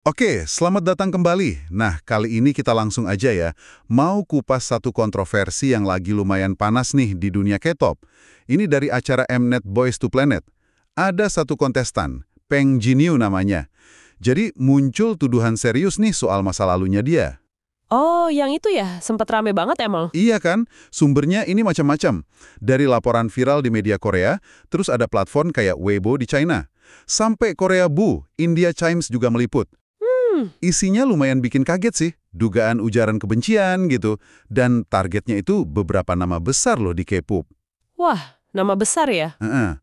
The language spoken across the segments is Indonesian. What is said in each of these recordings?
Oke, selamat datang kembali. Nah, kali ini kita langsung aja ya. Mau kupas satu kontroversi yang lagi lumayan panas nih di dunia K-pop. Ini dari acara Mnet Boys to Planet. Ada satu kontestan, Peng Jinyu namanya. Jadi muncul tuduhan serius nih soal masa lalunya dia. Oh, yang itu ya? Sempet rame banget emang. Iya kan? Sumbernya ini macam-macam. Dari laporan viral di media Korea, terus ada platform kayak Weibo di China. Sampai Korea Bu, India Times juga meliput. Isinya lumayan bikin kaget sih, dugaan ujaran kebencian gitu, dan targetnya itu beberapa nama besar loh di K-pop. Wah, nama besar ya? Heeh.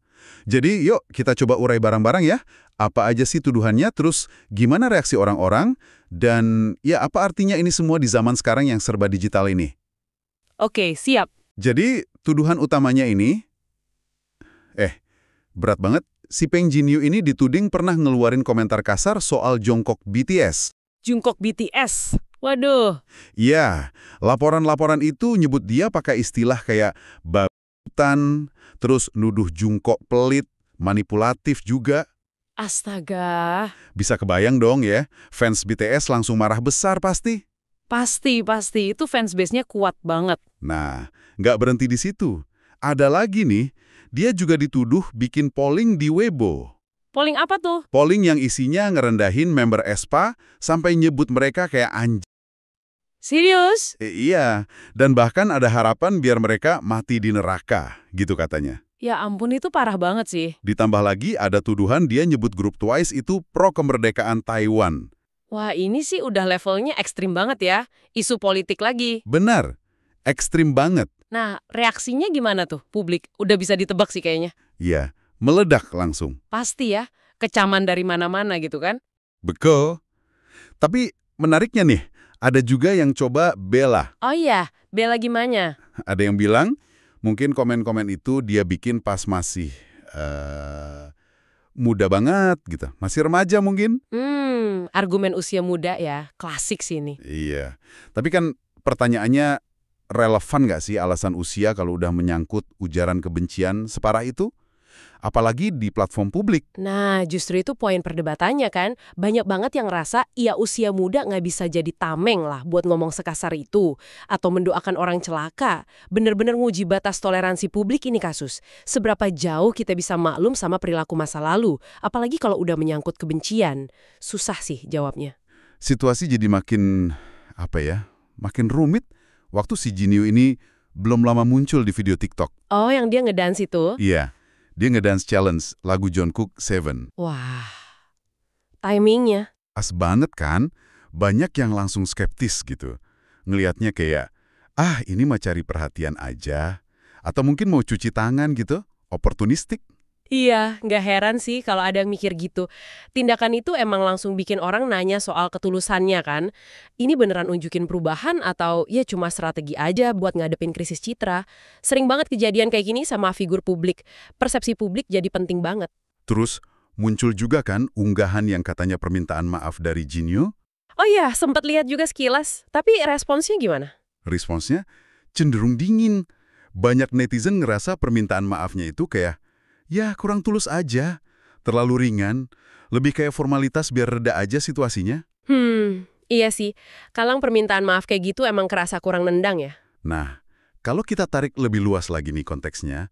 Jadi yuk kita coba urai bareng-bareng ya, apa aja sih tuduhannya, terus gimana reaksi orang-orang, dan ya apa artinya ini semua di zaman sekarang yang serba digital ini. Oke, siap. Jadi tuduhan utamanya ini, berat banget, si Peng Jinyu ini dituding pernah ngeluarin komentar kasar soal Jungkook BTS. Jungkook BTS. Waduh, Iya, laporan-laporan itu nyebut dia pakai istilah kayak babutan, terus nuduh Jungkook pelit, manipulatif juga. astaga. Bisa kebayang dong ya, fans BTS langsung marah besar pasti. Pasti. Itu fansbase-nya kuat banget. Nah, nggak berhenti di situ. Ada lagi nih, dia juga dituduh bikin polling di Weibo. Polling apa tuh? Polling yang isinya ngerendahin member aespa sampai nyebut mereka kayak anjing. Serius? Iya, dan bahkan ada harapan biar mereka mati di neraka, gitu katanya. Ya ampun, itu parah banget sih. Ditambah lagi ada tuduhan dia nyebut grup Twice itu pro kemerdekaan Taiwan. Wah, ini sih udah levelnya ekstrim banget ya. Isu politik lagi. Benar, ekstrim banget. Nah, reaksinya gimana tuh, publik? Udah bisa ditebak sih kayaknya. Iya, meledak langsung. Pasti ya, kecaman dari mana-mana gitu kan? Betul. Tapi menariknya nih, ada juga yang coba bela. Oh iya, bela gimana? Ada yang bilang, mungkin komen-komen itu dia bikin pas masih muda banget gitu. Masih remaja mungkin. Argumen usia muda ya, klasik sih ini. Iya. Tapi kan pertanyaannya relevan nggak sih alasan usia kalau udah menyangkut ujaran kebencian separah itu? Apalagi di platform publik. Nah, justru itu poin perdebatannya kan. Banyak banget yang ngerasa, ya usia muda nggak bisa jadi tameng lah buat ngomong sekasar itu. Atau mendoakan orang celaka. Bener-bener nguji batas toleransi publik ini kasus. Seberapa jauh kita bisa maklum sama perilaku masa lalu. Apalagi kalau udah menyangkut kebencian. Susah sih jawabnya. Situasi jadi makin rumit waktu si Jinyu ini belum lama muncul di video TikTok. Oh, yang dia ngedance itu? Iya, dia ngedance challenge lagu Jungkook Seven. Wah, timingnya. Pas banget kan, banyak yang langsung skeptis gitu. Ngelihatnya kayak, ini mah cari perhatian aja. Atau mungkin mau cuci tangan gitu, oportunistik. Iya, nggak heran sih kalau ada yang mikir gitu. Tindakan itu emang langsung bikin orang nanya soal ketulusannya kan. Ini beneran unjukin perubahan atau ya cuma strategi aja buat ngadepin krisis citra. Sering banget kejadian kayak gini sama figur publik. Persepsi publik jadi penting banget. Terus muncul juga kan unggahan yang katanya permintaan maaf dari Jinyu. Oh iya, sempat lihat juga sekilas. Tapi responsnya gimana? Responsnya cenderung dingin. Banyak netizen ngerasa permintaan maafnya itu kayak, ya kurang tulus aja, terlalu ringan, lebih kayak formalitas biar reda aja situasinya. Iya sih. Kadang permintaan maaf kayak gitu emang kerasa kurang nendang ya. Nah, kalau kita tarik lebih luas lagi nih konteksnya,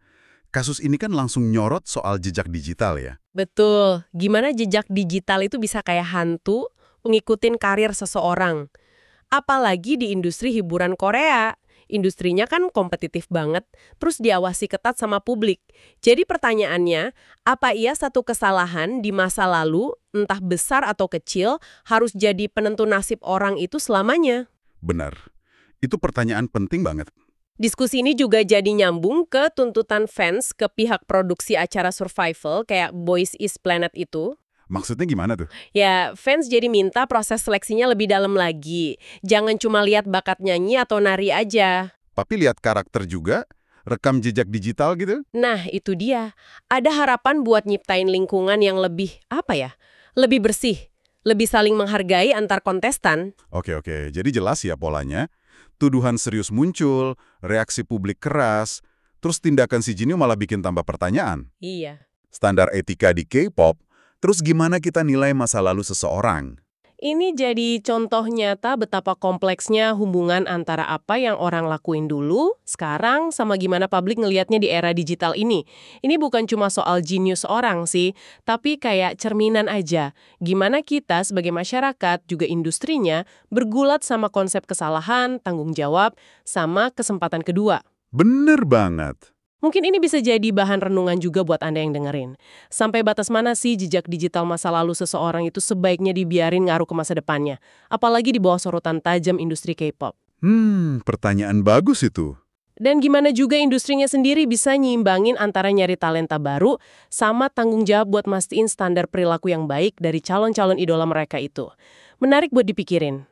kasus ini kan langsung nyorot soal jejak digital ya. Betul. Gimana jejak digital itu bisa kayak hantu ngikutin karir seseorang. Apalagi di industri hiburan Korea. Industrinya kan kompetitif banget, terus diawasi ketat sama publik. Jadi pertanyaannya, apa iya satu kesalahan di masa lalu, entah besar atau kecil, harus jadi penentu nasib orang itu selamanya? Benar. Itu pertanyaan penting banget. Diskusi ini juga jadi nyambung ke tuntutan fans ke pihak produksi acara survival kayak Boys is Planet itu. Maksudnya gimana tuh? Ya, fans jadi minta proses seleksinya lebih dalam lagi. Jangan cuma lihat bakat nyanyi atau nari aja. Tapi lihat karakter juga, rekam jejak digital gitu. Nah, itu dia. Ada harapan buat nyiptain lingkungan yang lebih, lebih bersih. Lebih saling menghargai antar kontestan. Oke, jadi jelas ya polanya. Tuduhan serius muncul, reaksi publik keras, terus tindakan si Jinyu malah bikin tambah pertanyaan. Iya. Standar etika di K-pop, terus gimana kita nilai masa lalu seseorang? Ini jadi contoh nyata betapa kompleksnya hubungan antara apa yang orang lakuin dulu, sekarang, sama gimana publik ngelihatnya di era digital ini. Ini bukan cuma soal jenius orang sih, tapi kayak cerminan aja. Gimana kita sebagai masyarakat, juga industrinya, bergulat sama konsep kesalahan, tanggung jawab, sama kesempatan kedua. Bener banget. Mungkin ini bisa jadi bahan renungan juga buat Anda yang dengerin. Sampai batas mana sih jejak digital masa lalu seseorang itu sebaiknya dibiarin ngaruh ke masa depannya? Apalagi di bawah sorotan tajam industri K-pop. Pertanyaan bagus itu. Dan gimana juga industrinya sendiri bisa nyimbangin antara nyari talenta baru sama tanggung jawab buat mastiin standar perilaku yang baik dari calon-calon idola mereka itu. Menarik buat dipikirin.